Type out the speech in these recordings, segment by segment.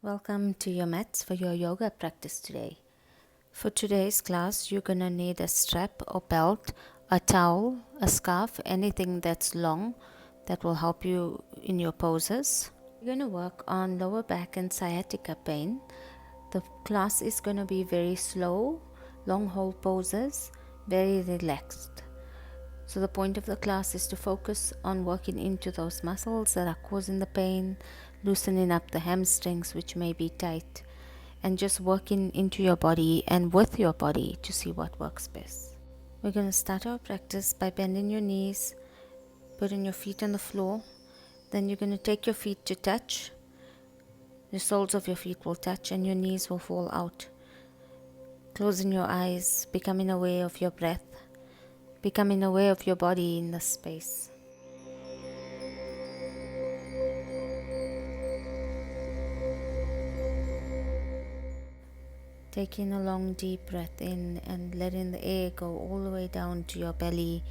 Welcome to your mats for your yoga practice today. For today's class, you're going to need a strap or belt, a towel, a scarf, anything that's long that will help you in your poses. You're going to work on lower back and sciatica pain. The class is going to be very slow, long hold poses, very relaxed. So the point of the class is to focus on working into those muscles that are causing the pain, loosening up the hamstrings which may be tight, and just working into your body and with your body to see what works best. We're going to start our practice by bending your knees, putting your feet on the floor. Then you're going to take your feet to touch. The soles of your feet will touch and your knees will fall out. Closing your eyes, becoming aware of your breath, becoming aware of your body in this space. Taking a long deep breath in and letting the air go all the way down to your belly,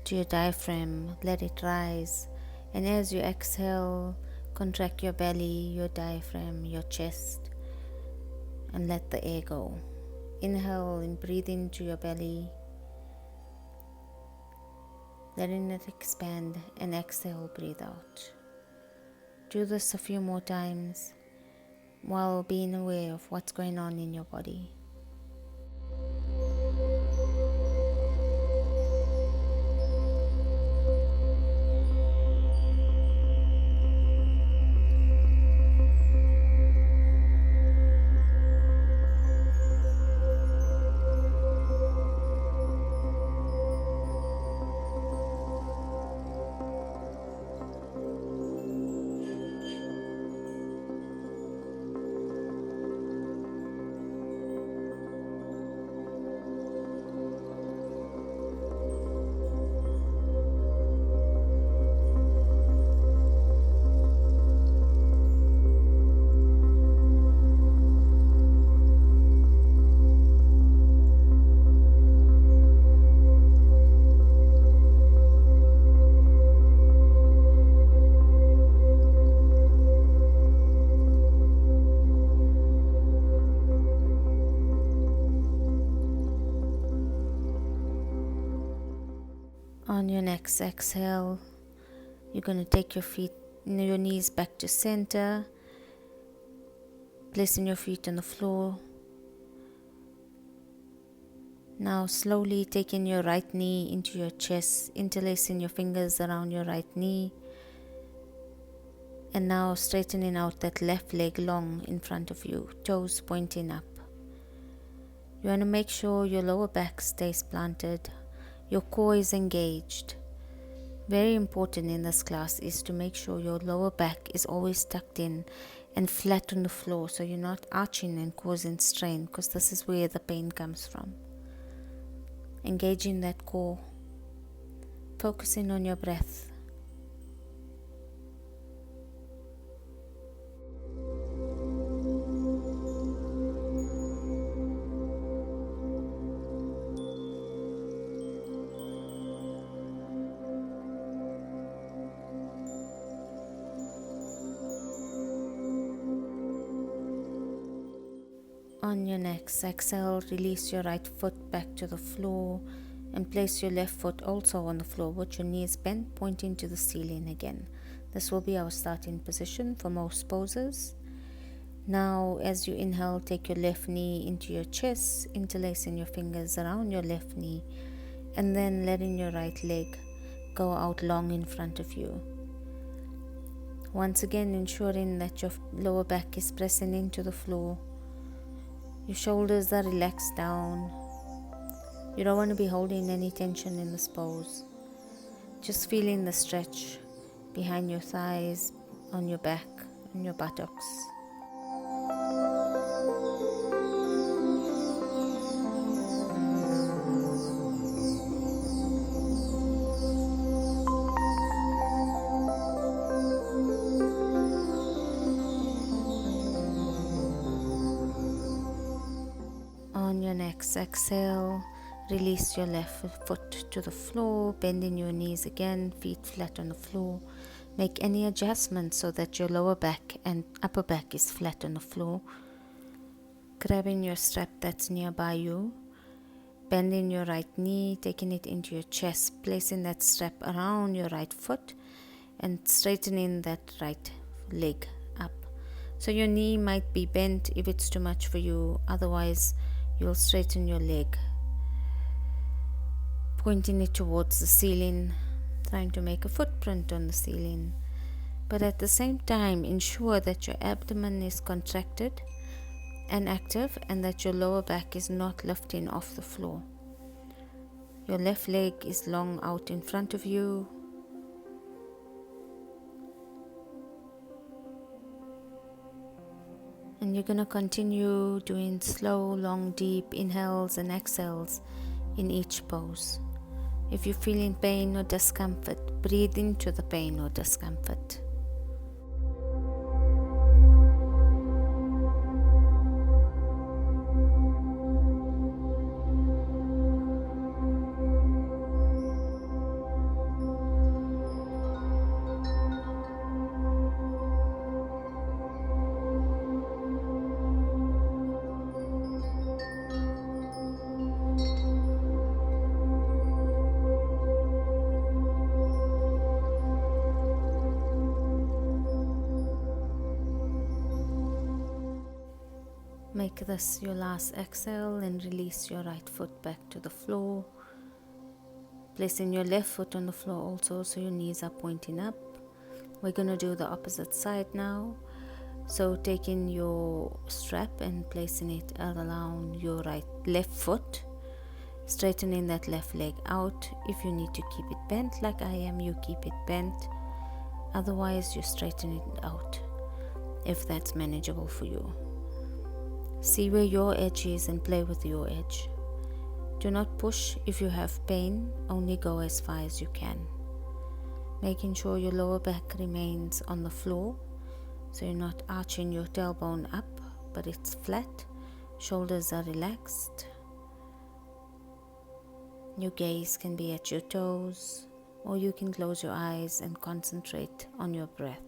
to your diaphragm. Let it rise. And as you exhale, contract your belly, your diaphragm, your chest, and let the air go. Inhale and breathe into your belly, letting it expand, and exhale, breathe out. Do this a few more times while being aware of what's going on in your body. On your next exhale, you're going to take your knees back to center, placing your feet on the floor. Now slowly taking your right knee into your chest, interlacing your fingers around your right knee, and now straightening out that left leg long in front of you, toes pointing up. You want to make sure your lower back stays planted. Your core is engaged. Very important in this class is to make sure your lower back is always tucked in and flat on the floor, so you're not arching and causing strain, because this is where the pain comes from. Engaging that core, focusing on your breath. On your next exhale, release your right foot back to the floor and place your left foot also on the floor with your knees bent, pointing to the ceiling again. This will be our starting position for most poses. Now, as you inhale, take your left knee into your chest, interlacing your fingers around your left knee, and then letting your right leg go out long in front of you. Once again, ensuring that your lower back is pressing into the floor. Your shoulders are relaxed down. You don't want to be holding any tension in this pose. Just feeling the stretch behind your thighs, on your back, and your buttocks. On your next exhale, release your left foot to the floor, bending your knees again, feet flat on the floor. Make any adjustments so that your lower back and upper back is flat on the floor. Grabbing your strap that's nearby you. Bending your right knee, taking it into your chest, placing that strap around your right foot and straightening that right leg up. So your knee might be bent if it's too much for you, otherwise you'll straighten your leg. Pointing it towards the ceiling, trying to make a footprint on the ceiling. But at the same time, ensure that your abdomen is contracted and active and that your lower back is not lifting off the floor. Your left leg is long out in front of you. And you're going to continue doing slow, long, deep inhales and exhales in each pose. If you're feeling pain or discomfort, breathe into the pain or discomfort. Make this your last exhale and release your right foot back to the floor. Placing your left foot on the floor also, so your knees are pointing up. We're going to do the opposite side now. So taking your strap and placing it around your left foot, straightening that left leg out. If you need to keep it bent like I am, you keep it bent. Otherwise, you straighten it out if that's manageable for you. See where your edge is and play with your edge. Do not push if you have pain, only go as far as you can. Making sure your lower back remains on the floor, so you're not arching your tailbone up, but it's flat. Shoulders are relaxed. Your gaze can be at your toes, or you can close your eyes and concentrate on your breath.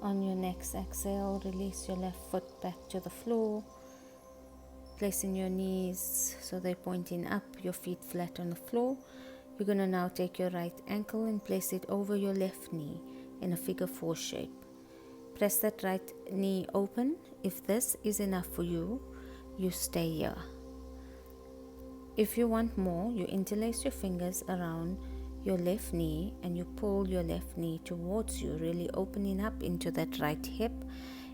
On your next exhale, release your left foot back to the floor, placing your knees so they're pointing up, your feet flat on the floor. You're going to now take your right ankle and place it over your left knee in a figure 4 shape. Press that right knee open. If this is enough for you, you stay here. If you want more, you interlace your fingers around your left knee and you pull your left knee towards you, really opening up into that right hip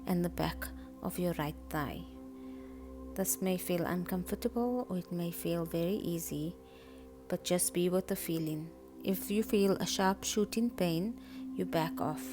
and the back of your right thigh. This may feel uncomfortable or it may feel very easy, but just be with the feeling. If you feel a sharp shooting pain, you back off.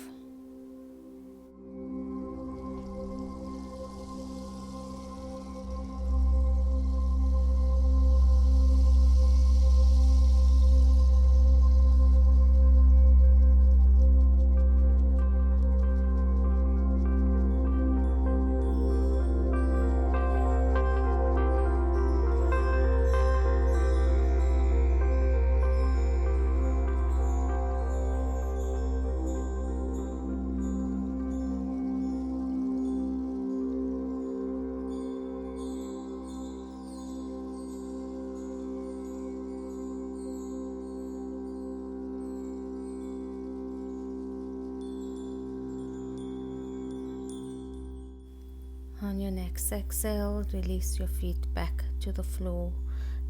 On your next exhale, release your feet back to the floor,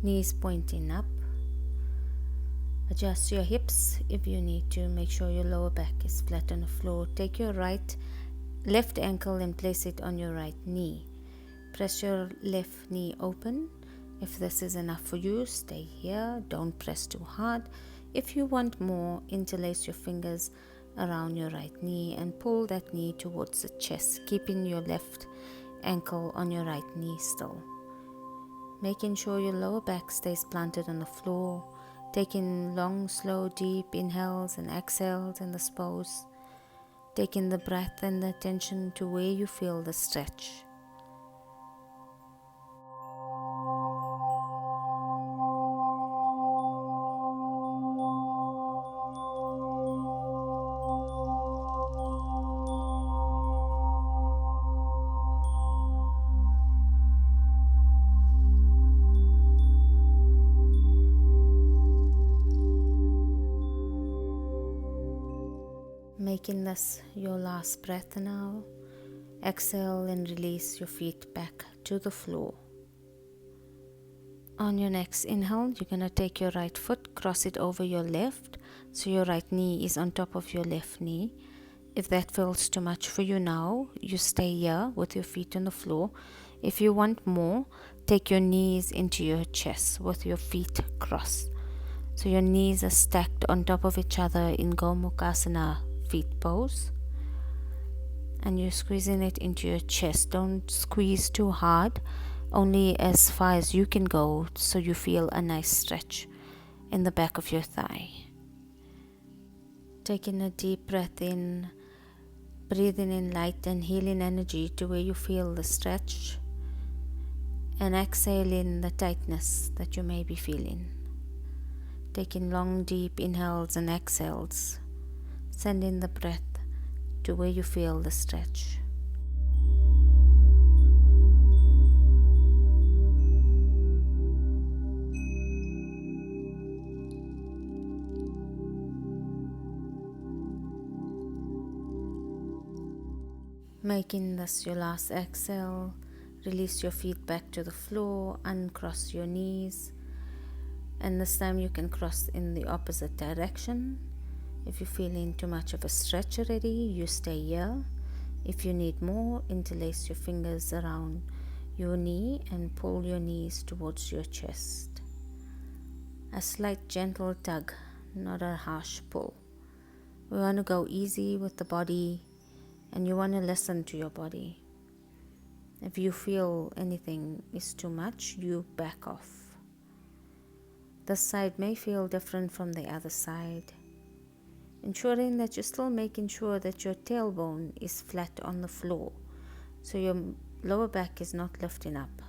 knees pointing up. Adjust your hips if you need to. Make sure your lower back is flat on the floor. Take your left ankle and place it on your right knee. Press your left knee open. If this is enough for you, stay here. Don't press too hard. If you want more, interlace your fingers around your right knee and pull that knee towards the chest, keeping your left ankle on your right knee still. Making sure your lower back stays planted on the floor, taking long, slow, deep inhales and exhales in this pose, taking the breath and the attention to where you feel the stretch. Making this your last breath now. Exhale and release your feet back to the floor. On your next inhale, you're going to take your right foot, cross it over your left, so your right knee is on top of your left knee. If that feels too much for you now, you stay here with your feet on the floor. If you want more, take your knees into your chest with your feet crossed. So your knees are stacked on top of each other in Gomukhasana feet pose. And you're squeezing it into your chest. Don't squeeze too hard, only as far as you can go, so you feel a nice stretch in the back of your thigh. Taking a deep breath in, breathing in light and healing energy to where you feel the stretch, and exhaling the tightness that you may be feeling. Taking long deep inhales and exhales, sending the breath to where you feel the stretch. Making this your last exhale, release your feet back to the floor, uncross your knees, and this time you can cross in the opposite direction. If you're feeling too much of a stretch already, you stay here. If you need more, interlace your fingers around your knee and pull your knees towards your chest. A slight gentle tug, not a harsh pull. We want to go easy with the body, and you want to listen to your body. If you feel anything is too much, you back off. This side may feel different from the other side. Ensuring that you're still making sure that your tailbone is flat on the floor, so your lower back is not lifting up.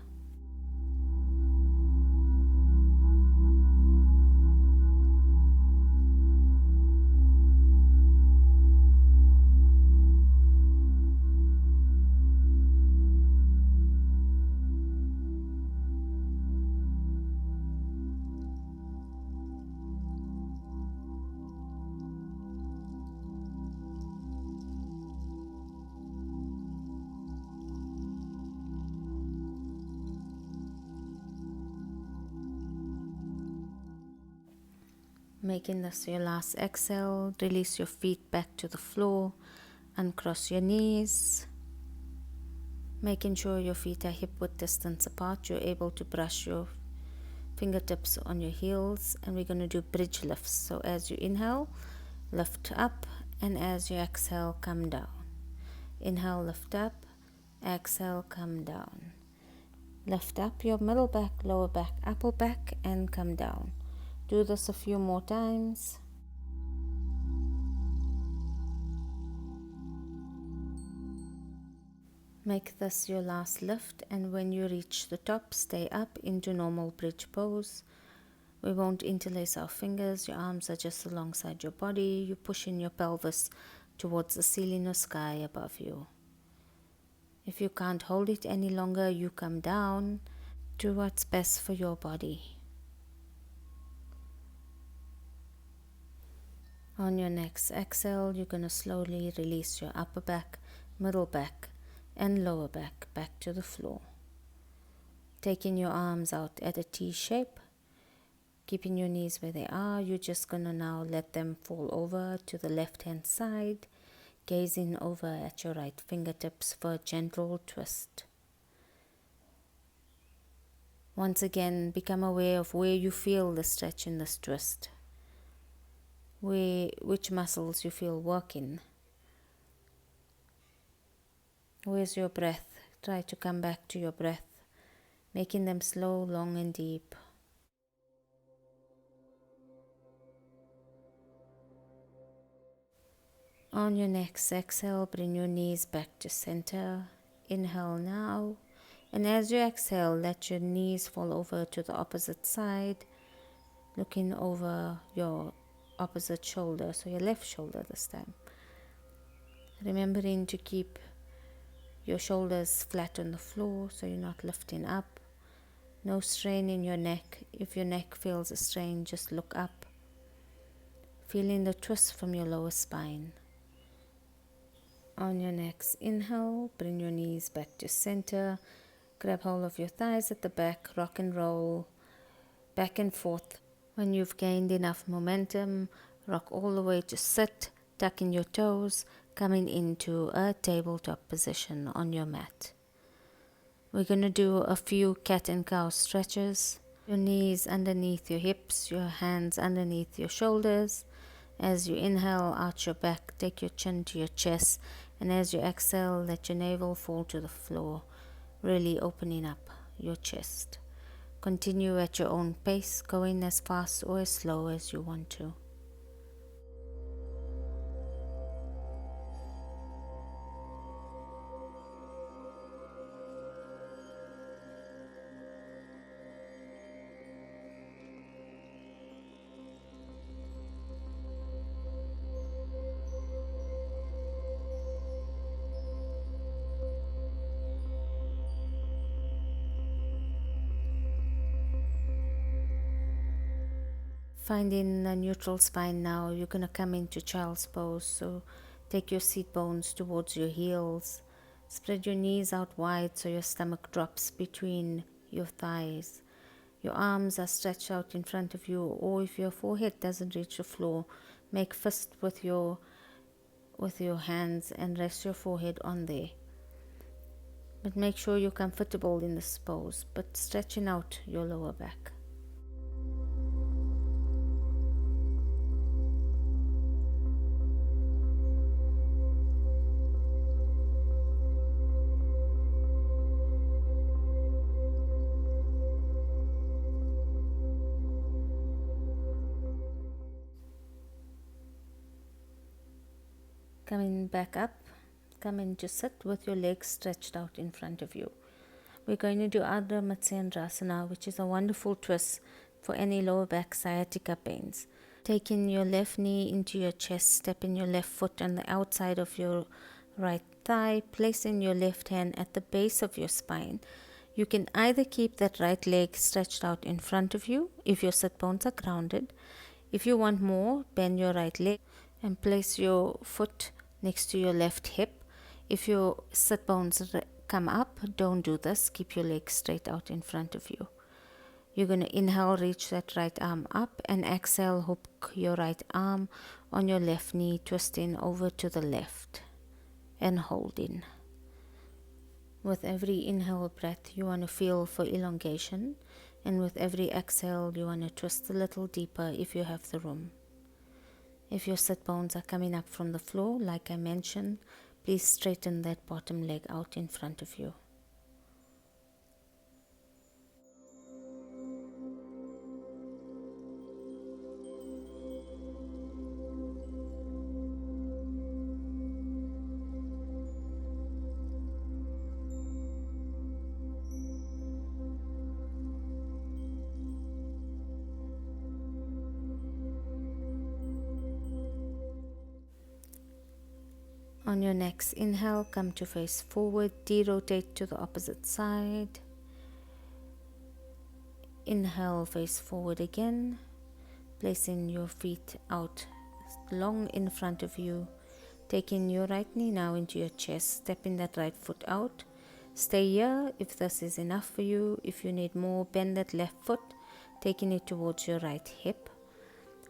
Making this your last exhale, release your feet back to the floor, uncross your knees. Making sure your feet are hip width distance apart, you're able to brush your fingertips on your heels, and we're going to do bridge lifts. So as you inhale, lift up, and as you exhale, come down. Inhale, lift up, exhale, come down. Lift up your middle back, lower back, upper back, and come down. Do this a few more times. Make this your last lift, and when you reach the top, stay up into normal bridge pose. We won't interlace our fingers. Your arms are just alongside your body. You push in your pelvis towards the ceiling or sky above you. If you can't hold it any longer, you come down. Do what's best for your body. On your next exhale, you're going to slowly release your upper back, middle back, and lower back to the floor. Taking your arms out at a T shape, keeping your knees where they are, you're just going to now let them fall over to the left hand side, gazing over at your right fingertips for a gentle twist. Once again, become aware of where you feel the stretch in this twist. which muscles you feel working. Where's your breath? Try to come back to your breath, making them slow, long and deep. On your next exhale, bring your knees back to center. Inhale now. And as you exhale, let your knees fall over to the opposite side, looking over your opposite shoulder, so your left shoulder this time. Remembering to keep your shoulders flat on the floor so you're not lifting up. No strain in your neck. If your neck feels a strain, just look up. Feeling the twist from your lower spine. On your next inhale, bring your knees back to center. Grab hold of your thighs at the back, rock and roll back and forth. When you've gained enough momentum, rock all the way to sit, tucking your toes, coming into a tabletop position on your mat. We're going to do a few cat and cow stretches. Your knees underneath your hips, your hands underneath your shoulders. As you inhale, arch your back, take your chin to your chest, and as you exhale, let your navel fall to the floor, really opening up your chest. Continue at your own pace, going as fast or as slow as you want to. Finding a neutral spine now, you're going to come into child's pose. So take your seat bones towards your heels. Spread your knees out wide so your stomach drops between your thighs. Your arms are stretched out in front of you, or if your forehead doesn't reach the floor, make fist with your hands and rest your forehead on there. But make sure you're comfortable in this pose, but stretching out your lower back. Coming back up, come in to sit with your legs stretched out in front of you. We're going to do Ardha Matsyendrasana, which is a wonderful twist for any lower back sciatica pains. Taking your left knee into your chest, stepping your left foot on the outside of your right thigh, placing your left hand at the base of your spine. You can either keep that right leg stretched out in front of you if your sit bones are grounded. If you want more, bend your right leg and place your foot next to your left hip. If your sit bones come up, don't do this. Keep your legs straight out in front of you. You're going to inhale, reach that right arm up, and exhale, hook your right arm on your left knee, twisting over to the left and holding. With every inhale breath, you want to feel for elongation, and with every exhale, you want to twist a little deeper if you have the room. If your sit bones are coming up from the floor, like I mentioned, please straighten that bottom leg out in front of you. On your next inhale, come to face forward, de-rotate to the opposite side. Inhale, face forward again, placing your feet out long in front of you. Taking your right knee now into your chest, stepping that right foot out. Stay here if this is enough for you. If you need more, bend that left foot, taking it towards your right hip.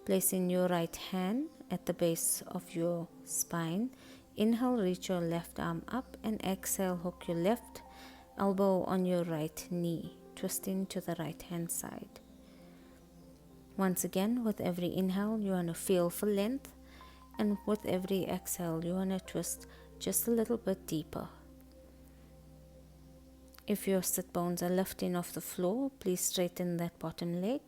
Placing your right hand at the base of your spine. Inhale, reach your left arm up, and exhale, hook your left elbow on your right knee, twisting to the right hand side. Once again, with every inhale, you want to feel for length, and with every exhale, you want to twist just a little bit deeper. If your sit bones are lifting off the floor, please straighten that bottom leg.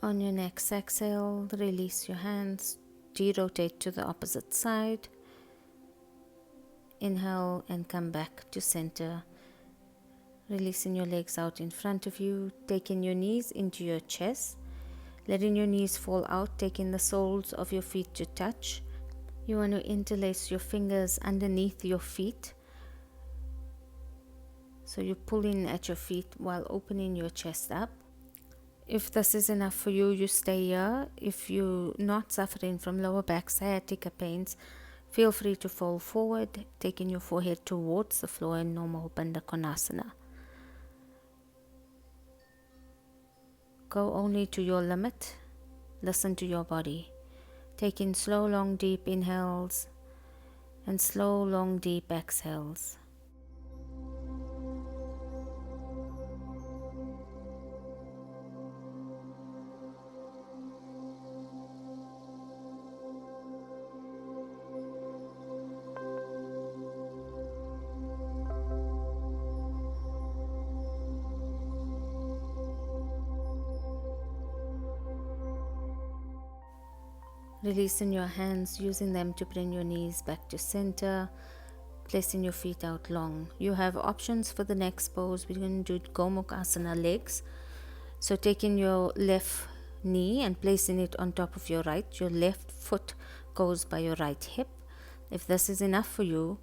On your next exhale, release your hands, de-rotate to the opposite side. Inhale and come back to center. Releasing your legs out in front of you, taking your knees into your chest, letting your knees fall out, taking the soles of your feet to touch. You want to interlace your fingers underneath your feet. So you're pulling at your feet while opening your chest up. If this is enough for you, you stay here. If you're not suffering from lower back sciatica pains, feel free to fall forward, taking your forehead towards the floor in normal Bandha Konasana. Go only to your limit. Listen to your body. Taking slow, long, deep inhales and slow, long, deep exhales. Releasing your hands, using them to bring your knees back to center, placing your feet out long. You have options for the next pose. We're going to do Gomukhasana legs. So taking your left knee and placing it on top of your right, your left foot goes by your right hip. If this is enough for you,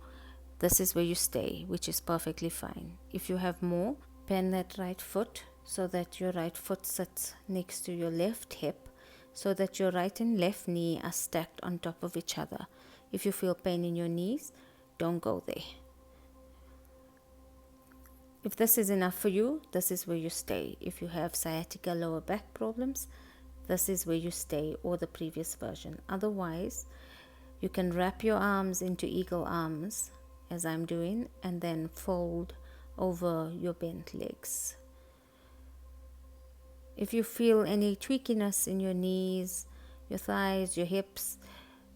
this is where you stay, which is perfectly fine. If you have more, bend that right foot so that your right foot sits next to your left hip, so that your right and left knee are stacked on top of each other. If you feel pain in your knees, don't go there. If this is enough for you, this is where you stay. If you have sciatica lower back problems, this is where you stay, or the previous version. Otherwise, you can wrap your arms into eagle arms, as I'm doing, and then fold over your bent legs. If you feel any tweakiness in your knees, your thighs, your hips,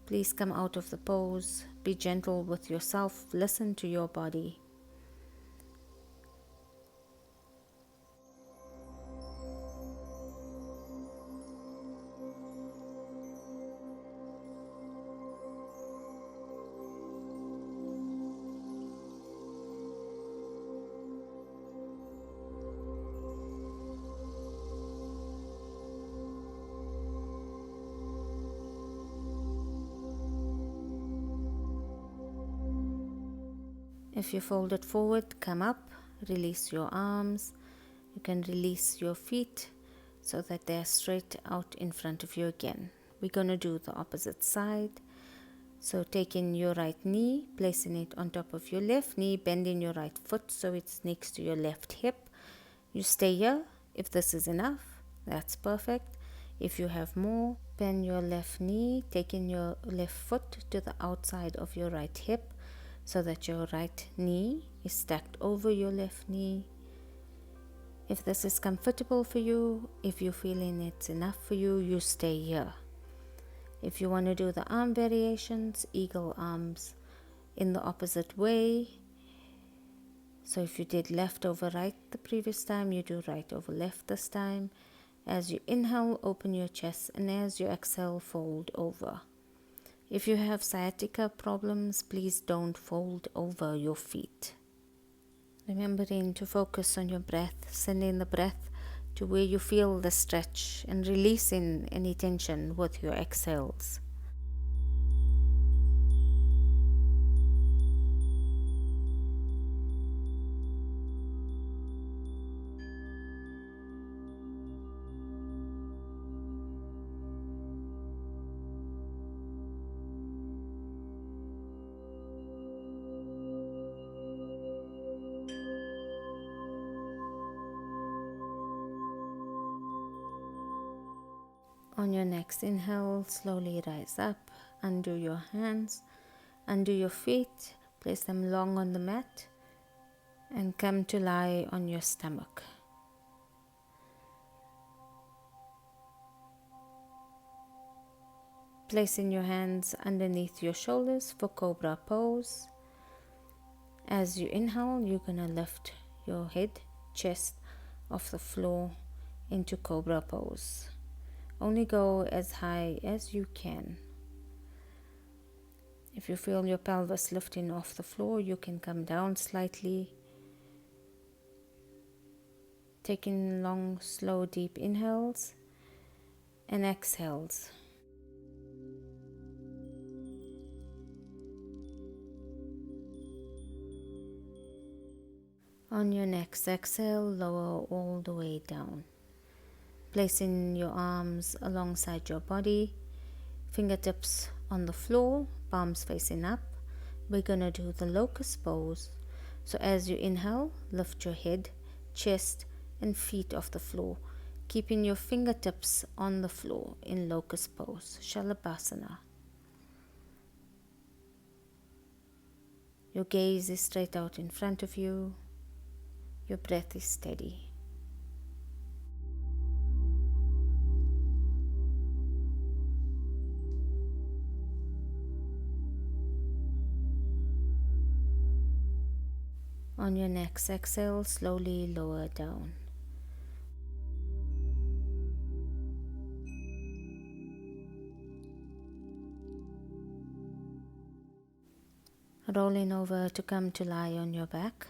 please come out of the pose. Be gentle with yourself. Listen to your body. If you fold it forward, come up, release your arms. You can release your feet so that they're straight out in front of you again. We're going to do the opposite side. So taking your right knee, placing it on top of your left knee, bending your right foot so it's next to your left hip. You stay here. If this is enough, that's perfect. If you have more, bend your left knee, taking your left foot to the outside of your right hip, so that your right knee is stacked over your left knee. If this is comfortable for you, if you're feeling it's enough for you, you stay here. If you want to do the arm variations, eagle arms in the opposite way. So if you did left over right the previous time, you do right over left this time. As you inhale, open your chest, and as you exhale, fold over. If you have sciatica problems, please don't fold over your feet. Remembering to focus on your breath, sending the breath to where you feel the stretch and releasing any tension with your exhales. On your next inhale, slowly rise up, undo your hands, undo your feet, place them long on the mat, and come to lie on your stomach. Placing your hands underneath your shoulders for Cobra pose. As you inhale, you're going to lift your head, chest off the floor into Cobra pose. Only go as high as you can. If you feel your pelvis lifting off the floor, you can come down slightly. Taking long, slow, deep inhales and exhales. On your next exhale, lower all the way down. Placing your arms alongside your body, fingertips on the floor, palms facing up. We're going to do the locust pose. So as you inhale, lift your head, chest, and feet off the floor, keeping your fingertips on the floor in locust pose, Shalabhasana. Your gaze is straight out in front of you. Your breath is steady. On your next exhale, slowly lower down. Rolling over to come to lie on your back.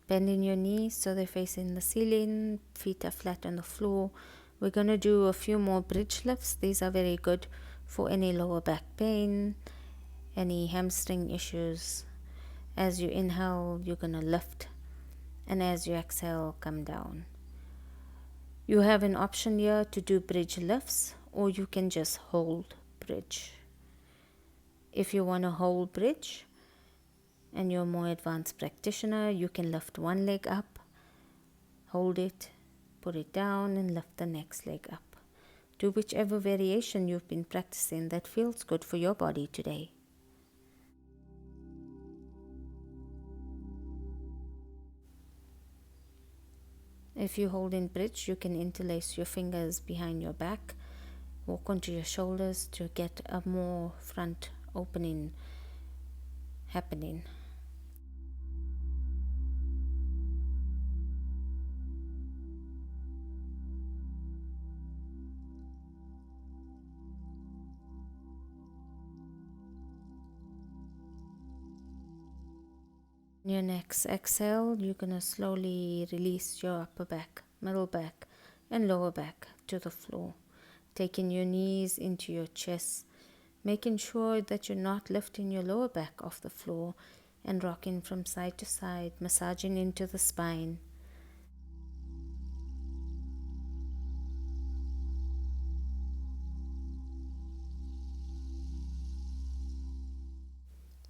Bending your knees so they're facing the ceiling, feet are flat on the floor. We're going to do a few more bridge lifts. These are very good for any lower back pain, any hamstring issues. As you inhale, you're going to lift, and as you exhale, come down. You have an option here to do bridge lifts, or you can just hold bridge. If you want to hold bridge, and you're a more advanced practitioner, you can lift one leg up, hold it, put it down, and lift the next leg up. Do whichever variation you've been practicing that feels good for your body today. If you hold in bridge, you can interlace your fingers behind your back, walk onto your shoulders to get a more front opening happening. On your next exhale, you're going to slowly release your upper back, middle back, and lower back to the floor. Taking your knees into your chest, making sure that you're not lifting your lower back off the floor, and rocking from side to side, massaging into the spine.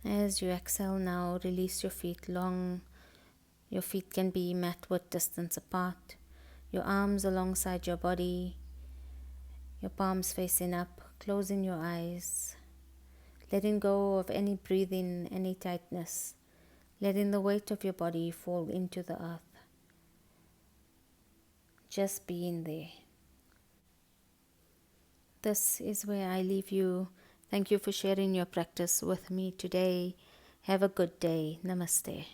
As you exhale now, release your feet long. Your feet can be mat-width distance apart. Your arms alongside your body. Your palms facing up, closing your eyes. Letting go of any breathing, any tightness. Letting the weight of your body fall into the earth. Just being there. This is where I leave you. Thank you for sharing your practice with me today. Have a good day. Namaste.